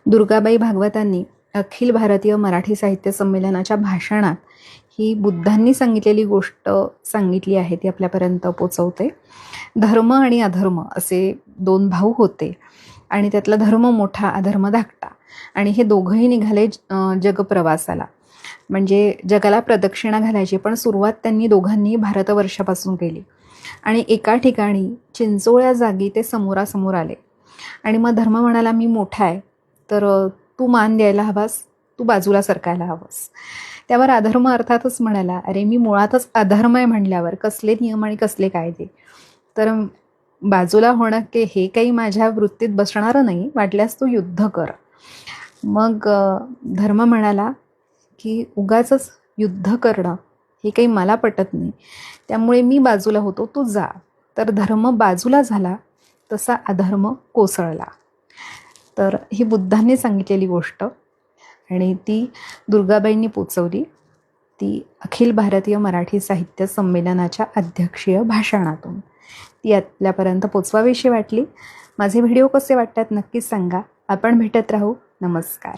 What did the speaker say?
दुर्गाबाई भागवतांनी अखिल भारतीय मराठी साहित्य संमेलनाच्या भाषणात ही बुद्धांनी सांगितलेली गोष्ट सांगितली आहे, ती आपल्यापर्यंत पोचवते. धर्म आणि अधर्म असे दोन भाऊ होते आणि त्यातला धर्म मोठा, अधर्म धाकटा. आणि हे दोघंही निघाले जगप्रवासाला, म्हणजे जगाला प्रदक्षिणा घालायची. पण सुरुवात त्यांनी दोघांनी भारतवर्षापासून केली आणि एका ठिकाणी चिंचोळ्या जागी ते समोरासमोर आले. आणि मग धर्म म्हणाला, मी मोठा आहे, तर तू मान द्यायला हवास, तू बाजूला सरकायला हवंस. त्यावर अधर्म अर्थातच म्हणाला, अरे मी मुळातच अधर्म आहे म्हणल्यावर कसले नियम आणि कसले कायदे, तर बाजूला होणं हे काही माझ्या वृत्तीत बसणारं नाही, वाटल्यास तू युद्ध कर. मग धर्म म्हणाला की उगाचच युद्ध करणं हे काही मला पटत नाही, त्यामुळे मी बाजूला होतो, तू जा. तर धर्म बाजूला झाला, तसा अधर्म कोसळला. तर ही बुद्धांनी सांगितलेली गोष्ट आणि ती दुर्गाबाईंनी पोचवली, ती अखिल भारतीय मराठी साहित्य संमेलनाच्या अध्यक्षीय भाषणातून. ती आपल्यापर्यंत पोचवावीशी वाटली. माझे व्हिडिओ कसे वाटतात नक्कीच सांगा. आपण भेटत राहू. नमस्कार.